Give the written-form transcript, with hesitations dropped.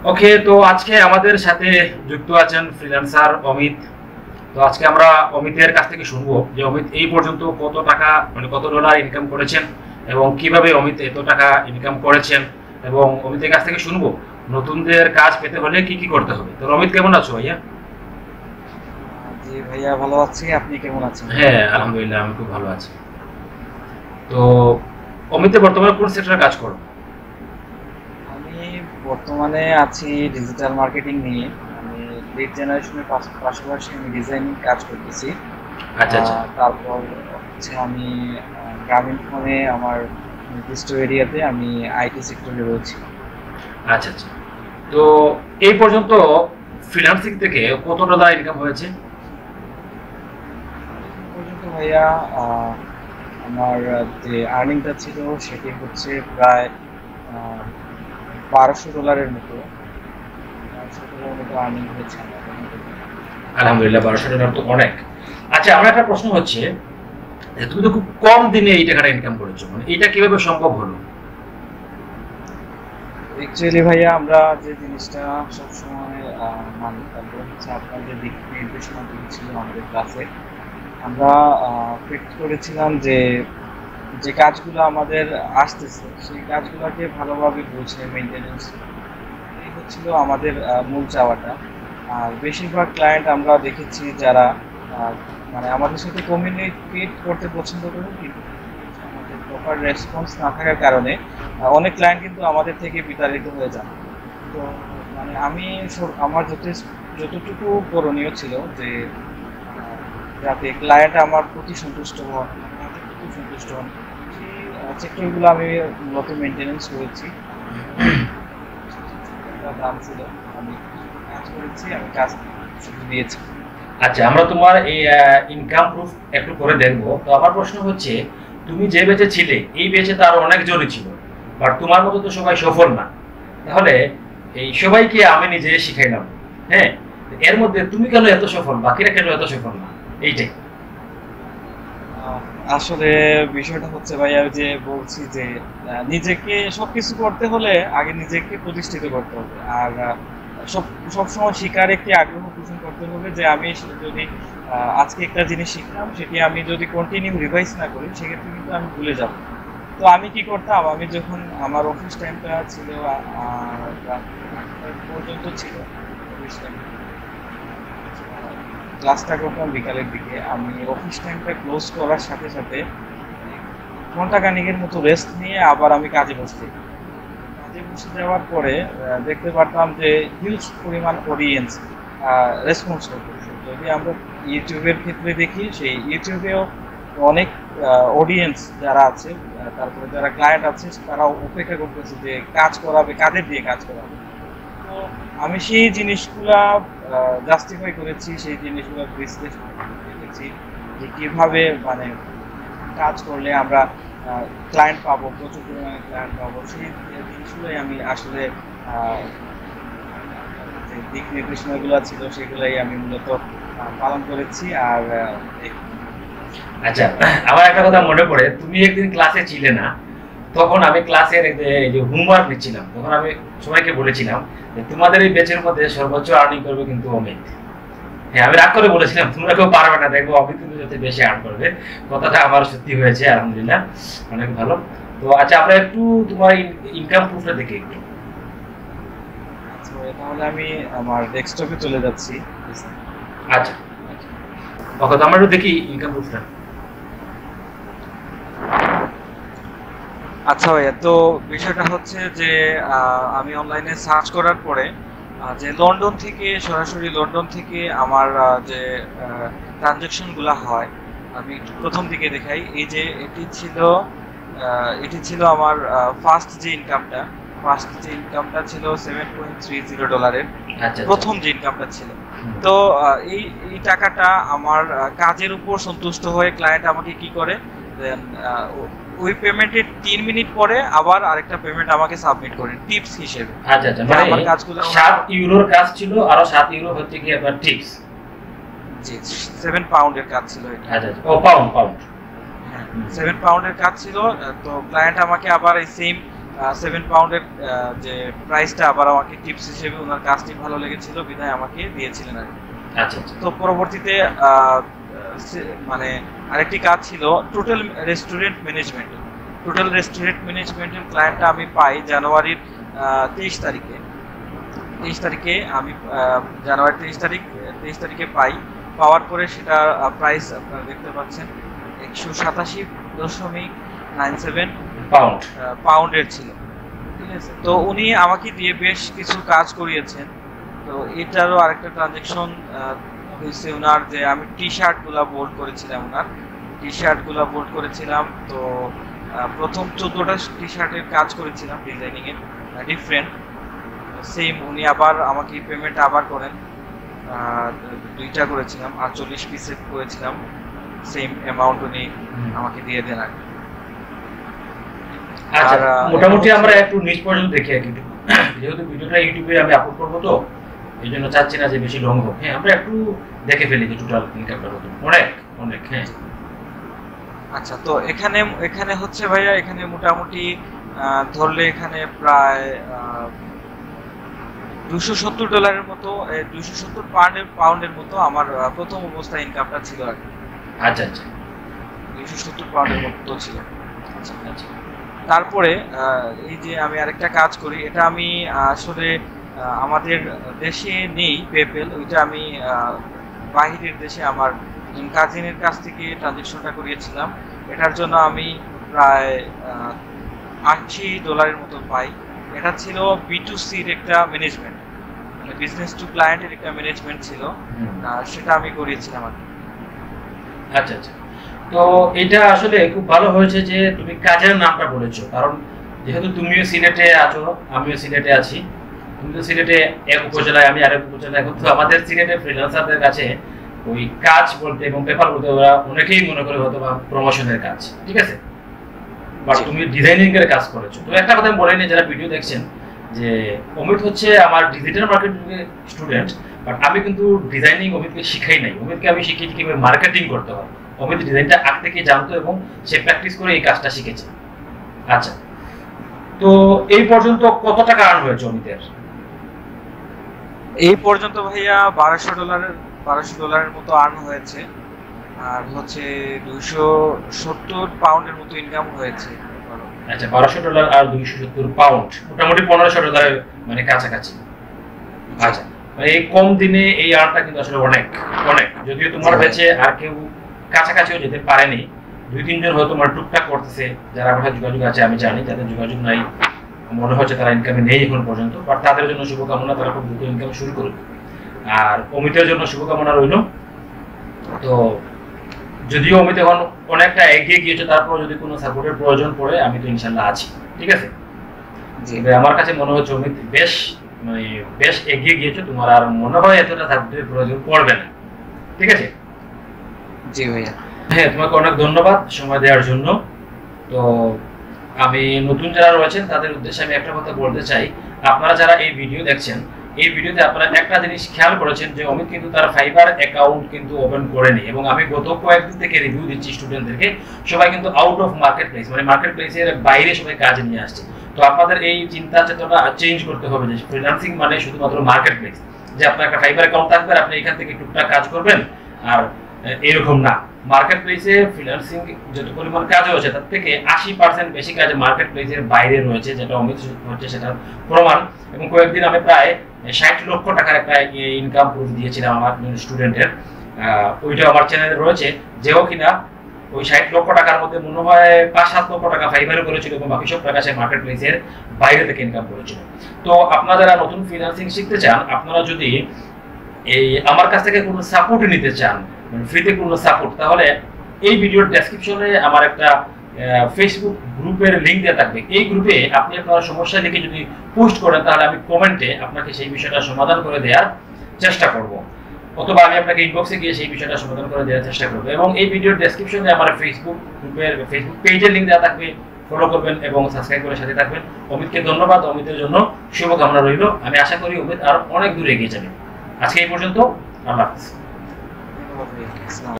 ওকে, তো আজকে আমাদের সাথে যুক্ত আছেন ফ্রিল্যান্সার অমিত। তো আজকে আমরা অমিতের কাছ থেকে শুনবো যে অমিত এই পর্যন্ত কত টাকা মানে কত ডলার ইনকাম করেছেন এবং কিভাবে অমিত এত টাকা ইনকাম করেছেন, এবং অমিতের কাছ থেকে শুনবো নতুনদের কাজ পেতে হলে কি কি করতে হবে। তো অমিত, কেমন আছো ভাইয়া? জি ভাইয়া, ভালো আছি। আপনি কেমন আছেন? হ্যাঁ, আলহামদুলিল্লাহ, আমি খুব ভালো আছি। তো অমিতে বর্তমানে কোন সেক্টরে কাজ করো? আমি বর্তমানে আছি ডিজিটাল মার্কেটিং নিয়ে। আমি লিড জেনারেশনের পাশাপাশি আমি ডিজাইনিং কাজ করতেছি। আচ্ছা আচ্ছা। তারপর হচ্ছে আমি গ্রামীণ ফোনে আমার নির্দিষ্ট এরিয়াতে আমি আইটি সেক্টরে রয়েছি। আচ্ছা আচ্ছা। তো এই পর্যন্ত ফ্রিল্যান্সিং থেকে কত ডলার ইনকাম হয়েছে? এখন পর্যন্ত ভাইয়া আমার যে আর্নিংটা ছিল সেটি হচ্ছে প্রায় $1200 মতো। $1200 মতো আর্নিং হয়েছে আমার এখন পর্যন্ত। আলহামদুলিল্লাহ, 1200 ডলার তো অনেক। আচ্ছা, আমার একটা প্রশ্ন হচ্ছে যে তুমি তো খুব কম দিনে এই টাকাটা ইনকাম করেছো, মানে এটা কিভাবে সম্ভব হলো? অ্যাকচুয়ালি ভাইয়া, আমরা যে জিনিসটা সবসময় মানি, তারপর হচ্ছে আপনার যে দিক নির্দেশনাগুলো ছিল আমাদের ক্লাসে, আমরা ফিক্স করেছিলাম যে যে কাজগুলো আমাদের আসতেছে সেই কাজগুলোকে ভালোভাবে বুঝে মেনটেনেন্স, এই হচ্ছিল আমাদের মূল চাওয়াটা। আর বেশিরভাগ ক্লায়েন্ট আমরা দেখেছি যারা আহ, মানে আমাদের সাথে কমিউনিকেট করতে পছন্দ করে, কিন্তু আমাদের প্রপার রেসপন্স না থাকার কারণে অনেক ক্লায়েন্ট কিন্তু আমাদের থেকে বিতাড়িত হয়ে যান। তো মানে আমি আমার যতটুকু করণীয় ছিল যে যাতে ক্লায়েন্ট আমার প্রতি সন্তুষ্ট হন, আমাদের প্রতি সন্তুষ্ট হন, সেই সেক্টরগুলো আমি মূলত মেনটেনেন্স করেছি। একটা দাম ছিল, আমি কাজ করেছি, আমি কাজ শুধু দিয়েছি। আচ্ছা, আমরা তোমার এই ইনকাম প্রুফ একটু করে দেখবো। তো আমার প্রশ্ন হচ্ছে, তুমি যে বেঁচে ছিলে এই বেঁচে তো আরো অনেকজনই ছিল, বাট তোমার মতো তো সবাই সফল না। তাহলে এই সবাইকে আমি নিজে শিখাইলাম, হ্যাঁ, এর মধ্যে তুমি কেন এত সফল, বাকিরা কেন এত সফল না, এইটাই। আহ, আসলে বিষয়টা হচ্ছে ভাইয়া, ওই যে বলছি যে নিজেকে সবকিছু করতে হলে আগে নিজেকে প্রতিষ্ঠিত করতে হবে। আর সব সবসময় শেখার একটি আগ্রহ পোষণ করতে হবে যে আমি যদি আজকে একটা জিনিস শিখলাম, সেটি আমি যদি কন্টিনিউ রিভাইজ না করি সেক্ষেত্রে কিন্তু আমি ভুলে যাব। তো আমি কি করতাম, আমি যখন আমার অফিস টাইমটা ছিল রাত 8টা পর্যন্ত ছিল অফিস টাইম, ক্লাসটা করতাম বিকালের দিকে, আমি অফিস টাইমটা ক্লোজ করার সাথে সাথে ঘন্টা খানিকের মতো রেস্ট নিয়ে আবার আমি কাজে বসতে। কাজে বসে যাওয়ার পরে দেখতে পারতাম যে হিউজ পরিমাণ অডিয়েন্স রেসপন্স করতেছে। যদি আমরা ইউটিউবের ক্ষেত্রে দেখি, সেই ইউটিউবেও অনেক অডিয়েন্স যারা আছে, তারপরে যারা ক্লায়েন্ট আছে, তারা অপেক্ষা করতেছে যে কাজ করাবে, কাদের দিয়ে কাজ করাবে। তো আমি সেই জিনিসগুলা জাস্টিফাই করেছি, সেই জিনিসগুলো বিশ্লেষণ করে দেখেছি যে কিভাবে মানে কাজ করলে আমরা ক্লায়েন্ট পাবো, প্রচুর পরিমাণে ক্লায়েন্ট পাবো। সেই জিনিসগুলোই আমি আসলে আহ, যে দিক নির্দেশনাগুলো ছিল সেগুলাই আমি মূলত পালন করেছি। আর আচ্ছা, আমার একটা কথা মনে পড়ে, তুমি একদিন ক্লাসে ছিলে না, তখন আমি ক্লাসের এই যে হোমওয়ার্ক নিচ্ছিলাম, তখন আমি সবাইকে বলেছিলাম যে তোমাদের এই ব্যাচের মধ্যে সর্বোচ্চ আর্নিং করবে কিন্তু অমিত। হ্যাঁ, আমি রাগ করে বলেছিলাম তোমরা কেউ পারবে না, দেখবো অমিত কিন্তু যাতে বেশি আর্ন করবে। কথাটা আমার সত্যি হয়েছে, আলহামদুলিল্লাহ, অনেক ভালো। তো আচ্ছা, আমরা একটু তোমার ইনকাম প্রুফটা দেখি একটু। আচ্ছা, তাহলে আমি আমার ডেস্কটপে চলে যাচ্ছি। আচ্ছা ওকে, তো আমরা একটু দেখি ইনকাম প্রুফটা। আচ্ছা ভাইয়া, তো বিষয়টা হচ্ছে যে আমি অনলাইনে সার্চ করার পরে যে লন্ডন থেকে আমার যে ট্রানজাকশন গুলা হয়, আমি একটু প্রথম দিকে দেখাই। এই যে এটি ছিল আমার ফার্স্ট যে ইনকামটা ছিল $7.30। আচ্ছা আচ্ছা। প্রথম যে ইনকামটা ছিল। হুম। তো এই টাকাটা আমার কাজের উপর সন্তুষ্ট হয়ে ক্লায়েন্ট আমাকে কি করে, দেন ওই পেমেন্টের 3 মিনিট পরে আবার আরেকটা পেমেন্ট আমাকে সাবমিট করেন টিপস হিসেবে, আচ্ছা আচ্ছা, যে মানে আমার কাজগুলো 7 ইউরোর কাজ ছিল, আরো 7 ইউরো হচ্ছে কি আপনার টিপস? জি, 7 পাউন্ডের কাজ ছিল এটা। আচ্ছা আচ্ছা, ও পাউন্ড পাউন্ড। হ্যাঁ, 7 পাউন্ডের কাজ ছিল। তো ক্লায়েন্ট আমাকে আবার এই সেম 7 পাউন্ডের যে প্রাইসটা আবার আমাকে টিপস হিসেবে ওনার কাজটি ভালো লেগেছিল বিধায় আমাকে দিয়েছিলেন আর কি। আচ্ছা আচ্ছা। তো পরবর্তীতে মানে আরেকটি কাজ ছিল total restaurant management. Total restaurant ম্যানেজমেন্টের ক্লায়েন্টটা আমি পাই জানুয়ারির 23 তারিখে। 23 তারিখে আমি জানুয়ারি 23 তারিখে পাই। পাওয়ার পরে সেটা প্রাইস আপনারা দেখতে পাচ্ছেন 187.97 পাউন্ডের ছিল, ঠিক আছে। তো উনি আমাকে দিয়ে বেশ কিছু কাজ করিয়েছেন। তো এটারও আরেকটা ট্রানজেকশন হয়েছে ওনার, যে আমি টি শার্টগুলো বোল্ড করেছিলাম। তো প্রথম 14টা টি শার্টের কাজ করেছিলাম ডিজাইনিং এর ডিফারেন্ট। সেম উনি আবার আমাকে পেমেন্ট আবার করেন, 2টা করেছিলাম 48 পিসের করেছিলাম, সেম অ্যামাউন্ট উনি আমাকে দিয়ে দেন আর কি। আচ্ছা, মোটামুটি আমরা একটু নিচ পর্যন্ত দেখি আর কি, যেহেতু ভিডিওটা ইউটিউবে আমি আপলোড করবো তো এই জন্য চাচ্ছি না যে বেশি লং হোক। হ্যাঁ, আমরা একটু দেখে ফেলি যে টোটাল ইনকামটা কত। অনেক হ্যাঁ। আচ্ছা, তো এখানে হচ্ছে ভাইয়া, এখানে মোটামুটি ধরলে এখানে প্রায় $270 মতো, 270 পাউন্ডের মতো আমার প্রথম অবস্থায় ইনকামটা ছিল আর কি। আচ্ছা আচ্ছা, 270 পাউন্ডের মতো ছিল। আচ্ছা আচ্ছা। তারপরে এই যে আমি আরেকটা কাজ করি, এটা আমি আসলে আমাদের দেশে নেই পেপেল, ওইটা আমি বাহিরের দেশে আমার কাজিনের কাছ থেকে ট্রানজেকশনটা করিয়েছিলাম। এটার জন্য আমি প্রায় $80 মতো পাই। এটা ছিল B2Cর একটা ম্যানেজমেন্ট, মানে বিজনেস টু ক্লায়েন্টের একটা ম্যানেজমেন্ট ছিল, সেটা আমি করিয়েছিলাম আর কি। আচ্ছা আচ্ছা। তো এটা আসলে খুব ভালো হয়েছে যে তুমি কাজের নামটা বলেছো, কারণ যেহেতু তুমিও সিলেটে আছো, আমিও সিলেটে আছি। তুমি তো সিলেটে এক উপজেলায়, আমি আরেক উপজেলায়, কিন্তু আমাদের সিলেটে ফ্রিল্যান্সারদের কাছে ওই কাজ বলতে এবং পেপার বলতে ওরা অনেকেই মনে করে হয়তো বা প্রমোশনের কাজ, ঠিক আছে। বাট তুমি ডিজাইনিং এর কাজ করেছো। তো একটা কথা আমি বলে নিই যারা ভিডিও দেখছেন, যে অমিত হচ্ছে আমার ডিজিটাল মার্কেটিং স্টুডেন্ট, বাট আমি কিন্তু ডিজাইনিং অমিতকে শিখাই নাই। অমিতকে আমি শিখিয়েছি কিভাবে মার্কেটিং করতে হয়। অমিত ডিজাইনটা আগ থেকে জানতো এবং সে প্র্যাকটিস করে এই কাজটা শিখেছে। আচ্ছা, তো এই পর্যন্ত কত টাকা আর্ন হয়েছে অমিতের? এই পর্যন্ত ভাইয়া $1200 মতো আর্ন হয়েছে, আর হচ্ছে 270 পাউন্ডের মতো ইনকাম হয়েছে। আচ্ছা, $1200 আর 270 পাউন্ড, মোটামুটি $1500 মানে কাছাকাছি। আচ্ছা, এই কম দিনে এই আর্নটা কিন্তু আসলে অনেক। যদিও তোমার ব্যাচে আর কেউ কাছাকাছিও যেতে পারেনি, 2-3 জন হয়তো তোমার টুকটাক করতেছে, যারা আমার যোগাযোগ আছে আমি জানি, যাদের যোগাযোগ নাই মনে হচ্ছে তারা ইনকামে নেই এখন পর্যন্ত, বাট তাদের জন্য শুভকামনা, তারা খুব দ্রুত ইনকাম শুরু করবে। আর অমিতের জন্য শুভকামনা রইল। তো যদিও অমিত এখন অনেকটা এগিয়ে গিয়েছে, তারপর যদি কোনো সাপোর্টের প্রয়োজন পড়ে আমি তো ইনশাল্লাহ আছি, ঠিক আছে। আমার কাছে মনে হচ্ছে অমিত বেশ এগিয়ে গিয়েছে, তোমার আর মনে হয় এতটা সাপোর্টের প্রয়োজন পড়বে না, ঠিক আছে। জি ভাইয়া। হ্যাঁ, তোমাকে অনেক ধন্যবাদ সময় দেওয়ার জন্য। তো আমি নতুন যারা রয়েছেন তাদের উদ্দেশ্যে আমি একটা কথা বলতে চাই, আপনারা যারা এই ভিডিও দেখছেন, এই ভিডিওতে আপনারা একটা জিনিস খেয়াল করেছেন যে অমিত কিন্তু তার ফাইবার অ্যাকাউন্ট কিন্তু ওপেন করেনি, এবং আমি গত কয়েকদিন থেকে রিভিউ দিচ্ছি স্টুডেন্টদেরকে, সবাই কিন্তু আউট অফ মার্কেট প্লেস, মানে মার্কেট প্লেসের বাইরে সবাই কাজ নিয়ে আসছে। তো আপনাদের এই চিন্তা চেতনা চেঞ্জ করতে হবে যে ফ্রিল্যান্সিং মানে শুধুমাত্র মার্কেট প্লেস, যে আপনার একটা ফাইবার অ্যাকাউন্ট থাকবে আপনি এখান থেকে টুকটাক কাজ করবেন, আর এরকম না। মার্কেট প্লেসে ফ্রিল্যান্সিং যত পরিমাণ কাজ হয়েছে তার থেকে 80% বেশি কাজ মার্কেট প্লেসের বাইরে রয়েছে, যেটা অমিত হচ্ছে সেটার প্রমাণ। এবং কয়েকদিন আমি প্রায় 60 লক্ষ টাকার একটা ইনকাম প্রুফ দিয়েছিলাম আমার স্টুডেন্টের, ওইটা আমার চ্যানেলে রয়েছে, যেও কিনা ওই 60 লক্ষ টাকার মধ্যে মনে হয় 5-7 লক্ষ টাকা ফাইবারে করেছিল এবং বাকি সব টাকা সে মার্কেট প্লেসের বাইরে থেকে ইনকাম করেছিল। তো আপনারা যারা নতুন ফ্রিল্যান্সিং শিখতে চান, আপনারা যদি এই আমার কাছ থেকে কোনো সাপোর্ট নিতে চান, মানে ফ্রিতে কোনো সাপোর্ট, তাহলে এই ভিডিওর ডেসক্রিপশনে আমার একটা ফেসবুক গ্রুপের লিঙ্ক দেওয়া থাকবে। এই গ্রুপে আপনি আপনার সমস্যা লিখে যদি পোস্ট করেন, তাহলে আমি কমেন্টে আপনাকে সেই বিষয়টা সমাধান করে দেওয়ার চেষ্টা করব, অথবা আমি আপনাকে ইনবক্সে গিয়ে সেই বিষয়টা সমাধান করে দেওয়ার চেষ্টা করব। এবং এই ভিডিওর ডেসক্রিপশনে আমার ফেসবুক পেজের লিঙ্ক দেওয়া থাকবে, ফলো করবেন এবং সাবস্ক্রাইব করে সাথে থাকবেন। অমিতকে ধন্যবাদ, অমিতের জন্য শুভকামনা রইল। আমি আশা করি অমিত আরো অনেক দূরে এগিয়ে যাবে। আজকে এই পর্যন্ত, আল্লাহ হাফেজ।